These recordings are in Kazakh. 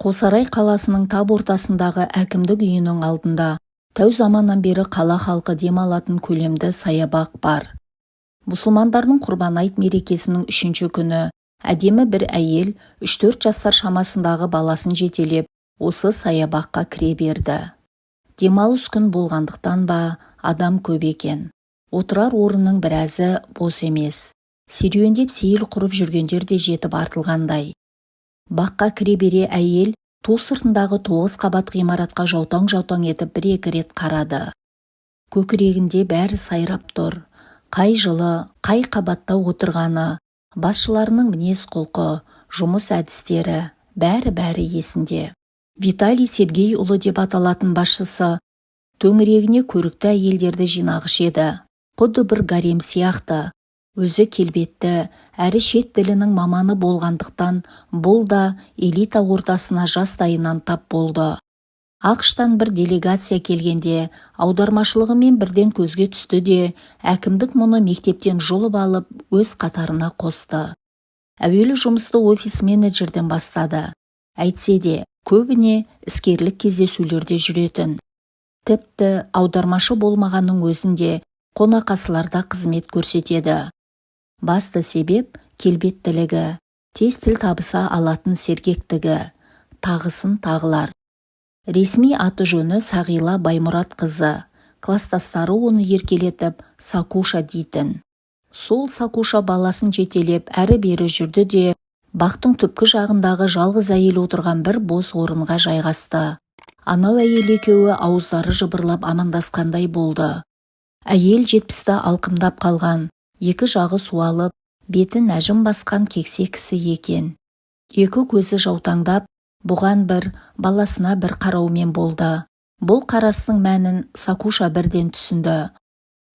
Қосарай қаласының тап ортасындағы әкімдік үйінің алдында тәу заманнан бері қала халқы демалатын көлемді саябақ бар. Мұсылмандардың Құрбан айт мерекесінің 3-ші күні әдемі бір әйел 3-4 жастар шамасындағы баласын жетелеп осы саябаққа кіре берді. Демалыс күн болғандықтан ба адам көп екен. Отырар орынның біразы бос емес. Серуендеп сейіл құрып жүргендер де жетіп артылғандай. Баққа кіре бере әйел ту сыртындағы 9 қабат ғимаратқа жаутаң-жаутаң етіп 1-2 рет қарады. Көкірегінде бәрі сайрап тұр. Қай жылы, қай қабатта отырғаны, басшыларының мінез-құлқы, жұмыс әдістері, бәрі есінде. Виталий Сергейұлы деп аталатын басшысы төңірегіне көрікті әйелдерді жинағыш еді. Құдды бір гарем сияқты. Өзі келбетті, әрі шет тілінің маманы болғандықтан бұл да элита ортасына жастайынан тап болды. ақш-тан бір делегация келгенде аудармашылығымен бірден көзге түсті де әкімдік мұны мектептен жұлып алып өз қатарына қосты. Әуелі жұмысты офис менеджерден бастады. Әйтсе де көбіне іскерлік кездесулерде жүретін. Тіпті аудармашы болмағанның өзінде қонақасыларда қызмет көрсетеді. Басты себеп келбеттілігі, тез тіл табыса алатын сергектігі, тағысын тағылар. Ресми аты жөні Сағила Баймұрат қызы. Кластастары оны еркелетіп Сакуша дейтін. Сол Сакуша баласын жетелеп әрі-бері жүрді де бақтың түпкі жағындағы жалғыз әйел отырған бір бос орынға жайғасты. Анау әйел екеуі ауыздары жыбырлап амандасқандай болды. Әйел 70-ті алқымдап қалған, екі жағы суалып, бетін әжім басқан кексе кісі екен. Екі көзі жаутаңдап, бұған бір, баласына бір қараумен болды. Бұл қарастың мәнін Сакуша бірден түсінді.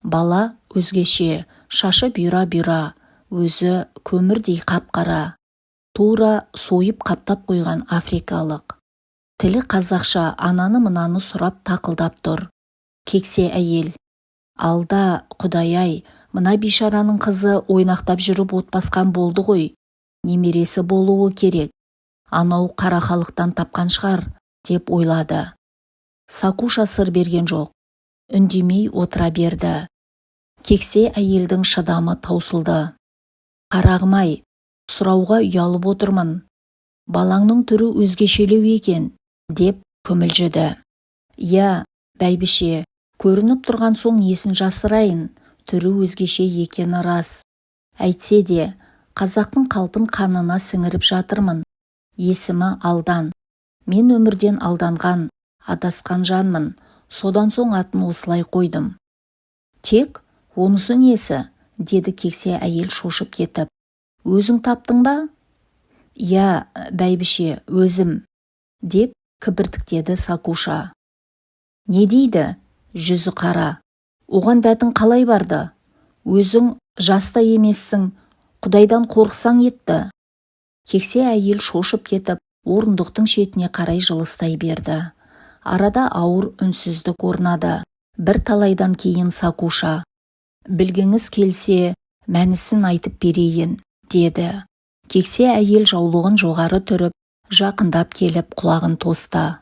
Бала өзгеше, шашы бұйра-бұйра, өзі көмірдей қап-қара. Тура сойып қаптап қойған африкалық. Тілі қазақша ананы-мынаны сұрап тақылдап тұр. Кексе әйел. Алда, Құдай-ай, мына бишараның қызы ойнақтап жүріп отбасқан болды ғой. Немересі болуы керек. Анау қара халықтан тапқан шығар, деп ойлады. Сакуша сыр берген жоқ. Үндемей отыра берді. Кексе әйелдің шыдамы таусылды. Қарағым-ай, сұрауға ұялып отырмын. Балаңның түрі өзгешелеу екен, деп күмілжіді. Я, бәйбіше, көрініп тұрған соң несін жасырайын, түрі өзгеше екені рас. Әйтсе де, қазақтың қалпын қанына сіңіріп жатырмын. Есімі Алдан. Мен өмірден алданған, адасқан жанмын. Содан соң атын осылай қойдым. Тек, онысы несі? Деді кексе әйел шошып кетіп. Өзің таптың ба? Я, бәйбіше, өзім. Деп кібіртіктеді Сакуша. Не дейді? Жүзі қара. Оған дәтің қалай барды? Өзің жаста емессің, Құдайдан қорқсаң етті. Кексе әйел шошып кетіп, орындықтың шетіне қарай жылыстай берді. Арада ауыр үнсіздік орнады. Бір талайдан кейін Сакуша. Білгіңіз келсе, мәнісін айтып берейін, деді. Кексе әйел жаулығын жоғары түріп, жақындап келіп құлағын тосты.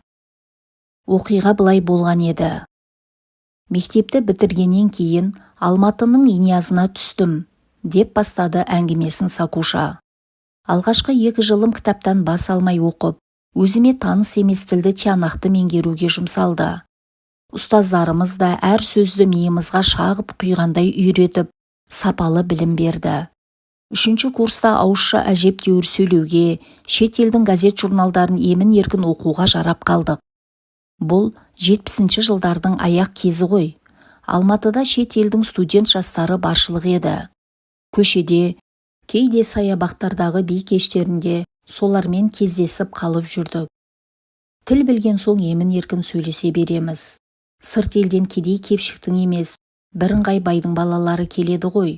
Оқиға былай болған еді. Мектепті бітіргеннен кейін Алматының Иниязына түстім, деп бастады әңгімесін Сакуша. Алғашқы 2 жылым кітаптан бас алмай оқып, өзіме таныс емес тілді тиянақты меңгеруге жұмсалды. Ұстаздарымыз да әр сөзді миымызға шағып құйғандай үйретіп, сапалы білім берді. 3-ші курста ауызша әжептәуір сөйлеуге, шет елдің газет-журналдарын емін-еркін оқуға жарап қалдық. Бұл 70-ші жылдардың аяқ кезі ғой. Алматыда шет елдің студент жастары баршылық еді. Көшеде, кейде саябақтардағы би кештерінде солармен кездесіп қалып жүрдік. Тіл білген соң емін-еркін сөйлесе береміз. Сырт елден кедей кепшіктің емес, бірыңғай байдың балалары келеді ғой.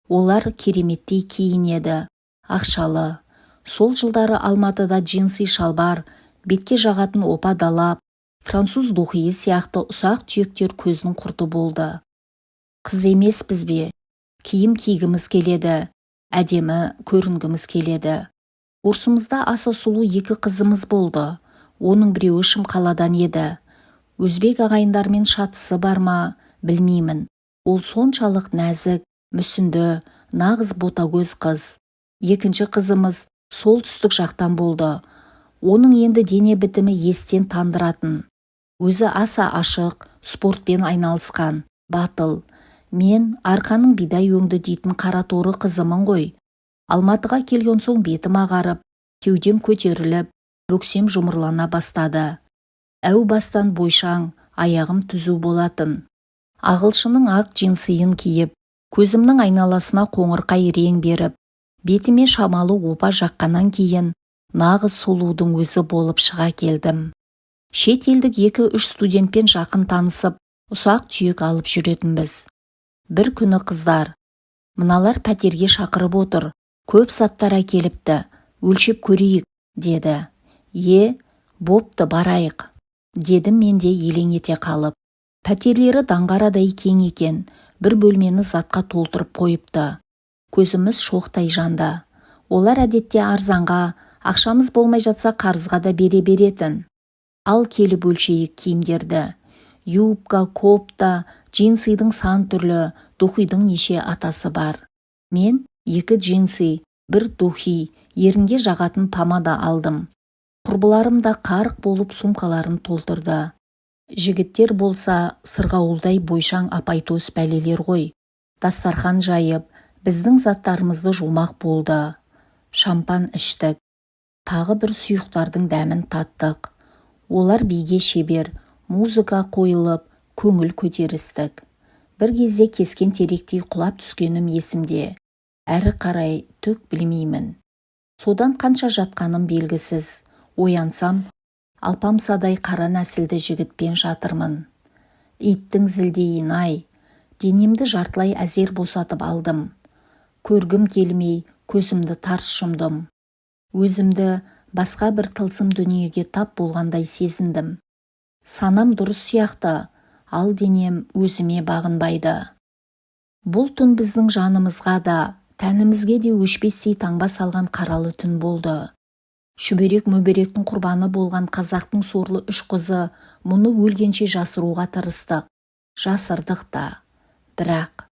Олар кереметтей киінеді, ақшалы. Сол жылдары Алматыда джинсы шалбар, бетке жағатын опа далап, француз духиы сияқты ұсақ түйектер көздің құрты болды. Қыз емеспіз бе? Киім кигіміз келеді, әдемі көрінгіміз келеді. Курсымызда аса сұлу 2 қызымыз болды. Оның біреуі Шымқаладан еді. Өзбек ағайындармен шатысы бар ма, білмеймін. Ол соншалық нәзік, мүсінді, нағыз ботагөз қыз. Екінші қызымыз солтүстік жақтан болды. Оның енді дене бітімі естен тандыратын. Өзі аса ашық, спортпен айналысқан, батыл. Мен арқаның бидай өңді дейтін қараторы қызымын ғой. Алматыға келген соң бетім ағарып, кеудем көтеріліп, бөксем жұмырлана бастады. Әу бастан бойшаң, аяғым түзу болатын. Ағылшының ақ джинсыйын киіп, көзімнің айналасына қоңырқай рең беріп, бетіме шамалы опа жаққаннан кейін нағыз сұлудың өзі болып шыға келдім. Шет елдік 2-3 студентпен жақын танысып, ұсақ түйек алып жүретінбіз. Бір күні қыздар, мыналар пәтерге шақырып отыр, көп заттар әкеліпті, өлшеп көрейік, деді. Бопты барайық, дедім мен де елең ете қалып. Пәтерлері даңғарадай кең екен, бір бөлмені затқа толтырып қойыпты. Көзіміз шоқтай жанды. Олар әдетте арзанға, ақшамыз болмай жатса қарызға да бере беретін. Ал келіп өлшейік киімдерді. Юбка, копта, джинсыйдың сан түрлі, духидің неше атасы бар. Мен 2 джинсы, 1 духи, ерінге жағатын помада алдым. Құрбыларым да қарық болып сумкаларын толтырды. Жігіттер болса сырғауылдай бойшаң апайтөс бәлелер ғой. Дастархан жайып, біздің заттарымызды жумақ болды. Шампан іштік. Тағы бір сұйықтардың дәмін таттық. Олар биге шебер, музыка қойылып, көңіл көтерістік. Бір кезде кескен теректей құлап түскенім есімде. Әрі қарай түк білмеймін. Содан қанша жатқаным белгісіз. Оянсам, алпамсадай қара нәсілді жігітпен жатырмын. Иттің зілдейін ай, денемді жартылай әзер босатып алдым. Көргім келмей, көзімді тарс жұмдым. Өзімді басқа бір тылсым дүниеге тап болғандай сезіндім. Санам дұрыс сияқты, ал денем өзіме бағынбайды. Бұл түн біздің жанымызға да, тәнімізге де өшпестей таңба салған қаралы түн болды. Шүберек-мүберектің құрбаны болған қазақтың сорлы 3 қызы мұны өлгенше жасыруға тырыстық. Жасырдық та. Бірақ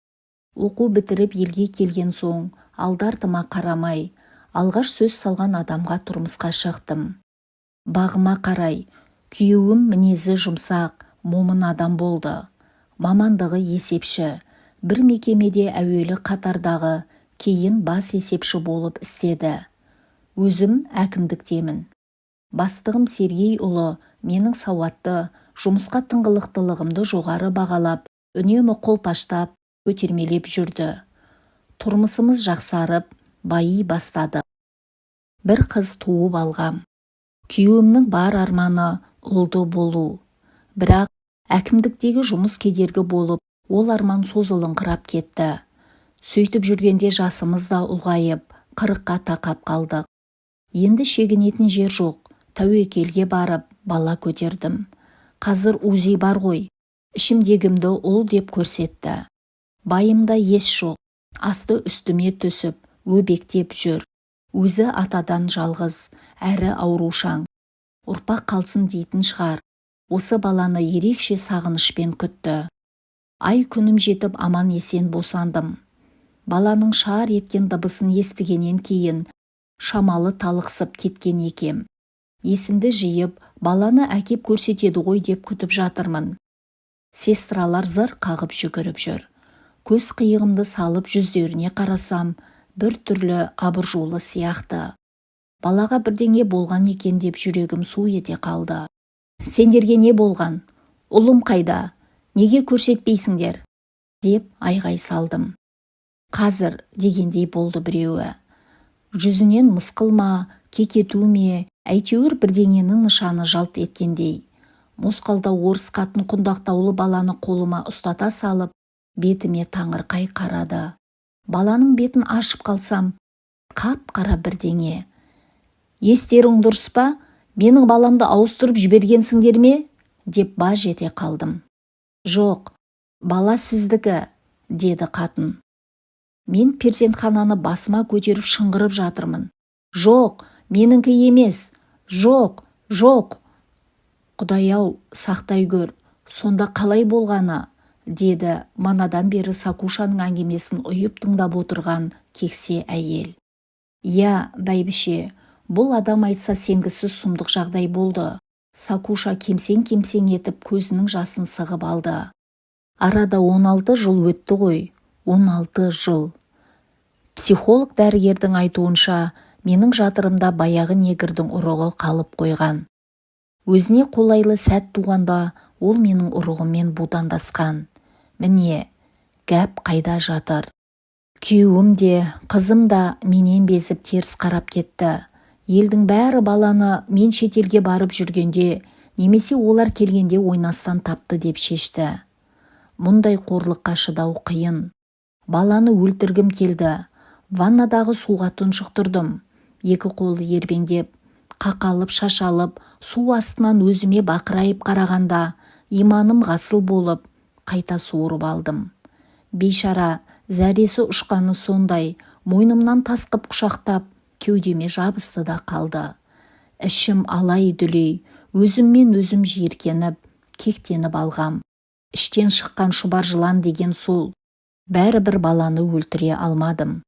оқу бітіріп елге келген соң, алды-артыма қарамай, алғаш сөз салған адамға тұрмысқа шықтым. Бағыма қарай, күйеуім мінезі жұмсақ, момын адам болды. Мамандығы есепші, бір мекемеде әуелі қатардағы, кейін бас есепші болып істеді. Өзім әкімдіктемін. Бастығым Сергей ұлы менің сауатты, жұмысқа тыңғылықтылығымды жоғары бағалап, үнемі қолпаштап, көтермелеп жүрді. Тұрмысымыз жақсарып, байи бастады. Бір қыз туып алғам. Күйеуімнің бар арманы ұлды болу. Бірақ әкімдіктегі жұмыс кедергі болып, ол арман созылыңқырап кетті. Сөйтіп жүргенде жасымыз да ұлғайып, 40-қа тақап қалдық. Енді шегінетін жер жоқ, тәуекелге барып, бала көтердім. Қазір УЗИ бар ғой, ішімдегімді ұл деп көрсетті. Байымда ес жоқ, асты үстіме түсіп, өбектеп жүр. Өзі атадан жалғыз, әрі аурушаң. Ұрпақ қалсын дейтін шығар. Осы баланы ерекше сағынышпен күтті. Ай күнім жетіп аман есен босандым. Баланың шар еткен дыбысын естігеннен кейін шамалы талықсып кеткен екем. Есімді жиып, баланы әкеп көрсетеді ғой деп күтіп жатырмын. Сестралар зыр қағып жүгіріп жүр. Көз қиығымды салып жүздеріне қарасам, бір түрлі абыржулы сияқты. Балаға бірдеңе болған екен деп жүрегім су ете қалды. Сендерге не болған? Ұлым қайда? Неге көрсетпейсіңдер? Деп айғай салдым. Қазір дегендей болды біреуі. Жүзінен мысқыл ма, кекету ме, әйтеуір бірдеңенің нышаны жалт еткендей. Мосқалда орыс қатын құндақтаулы баланы қолыма ұстата салып, бетіме таңырқай қарады. Баланың бетін ашып қалсам, қап-қара бірдеңе. Естерің дұрыс па? Менің баламды ауыстырып жібергенсіңдер ме? Деп баж ете қалдым. Жоқ, бала сіздікі, деді қатын. Мен перзентхананы басыма көтеріп шыңғырып жатырмын. Жоқ, меніңкі емес. Жоқ, жоқ, Құдай-ау, сақтай көр, сонда қалай болғаны, деді манадан бері Сакушаның әңгімесін ұйып тыңдап отырған кексе әйел. Я, бәйбіше, бұл адам айтса сенгісіз сұмдық жағдай болды. Сакуша кемсең-кемсең етіп көзінің жасын сығып алды. Арада 16 жыл өтті ғой, 16 жыл. Психолог дәрігердің айтуынша, менің жатырымда баяғы негірдің ұрығы қалып қойған. Өзіне қолайлы сәт туғанда, ол менің ұрығыммен будандасқан. Міне, гәп қайда жатыр. Күйеуім де, қызым да менен безіп теріс қарап кетті. Елдің бәрі баланы мен шетелге барып жүргенде, немесе олар келгенде ойнастан тапты деп шешті. Мұндай қорлыққа шыдау қиын. Баланы өлтіргім келді. Ваннадағы суға тұншықтырдым. Екі қолы ербеңдеп, қақалып шашалып, су астынан өзіме бақырайып қарағанда, иманым ғасыл болып, қайта суырып алдым. Бейшара, зәресі ұшқаны сондай, мойнымнан тасқып құшақтап, кеудеме жабысты да қалды. Ішім алай-дүлей, өзіммен өзім жиіркеніп, кектеніп алғам. Іштен шыққан шұбар жылан деген сол. Бәрібір баланы өлтіре алмадым.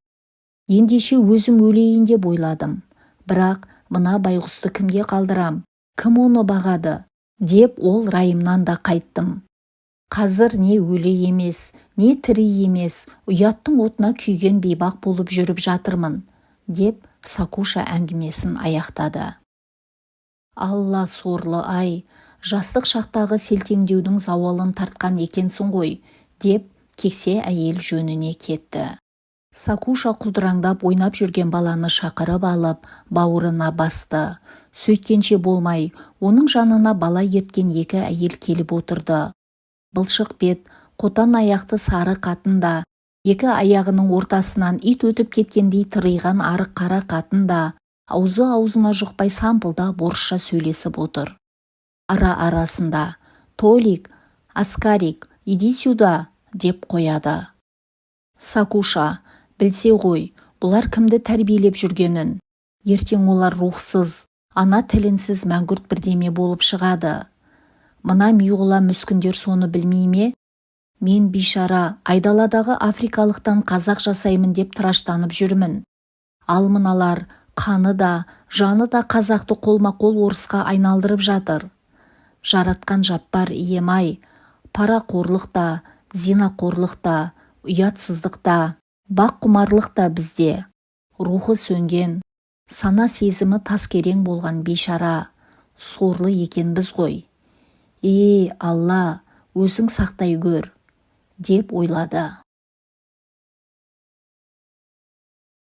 Ендеше өзім өлейін деп ойладым. Бірақ мына байғұсты кімге қалдырам? Кім оны бағады? Деп ол райымнан да қайттым. Қазір не өлі емес, не тірі емес, ұяттың отына күйген бейбақ болып жүріп жатырмын, деп Сакуша әңгімесін аяқтады. Алла сорлы ай, жастық шақтағы селтеңдеудің зауалын тартқан екенсің ғой, деп кексе әйел жөніне кетті. Сакуша құлдыраңдап ойнап жүрген баланы шақырып алып, бауырына басты. Сөйткенше болмай, оның жанына бала ерткен екі әйел келіп отырды. Былшық бет, қотан аяқты сары қатын да, екі аяғының ортасынан ит өтіп кеткендей тырыйған арық қара қатын да, аузына жұқпай сампылда орысша сөйлесіп отыр. Ара-арасында, Толик, Аскарик, иди сюда, деп қояды. Сакуша, білсе ғой, бұлар кімді тәрбиелеп жүргенін. Ертең олар рухсыз, ана тілінсіз мәңгүрт бірдеме болып шығады. Мына мүйғыла мүскіндер соны білмей ме? Мен бейшара айдаладағы африкалықтан қазақ жасаймын деп тыраштанып жүрмін. Ал мыналар қаны да, жаны да қазақты қолма-қол орысқа айналдырып жатыр. Жаратқан жаппар ием-ай, парақорлық та, зинақорлық та, ұятсыздық та, баққұмарлық та бізде. Рухы сөнген, сана сезімі таскерең болған бейшара, сорлы екенбіз ғой. Алла, өзің сақтай көр, деп ойлады.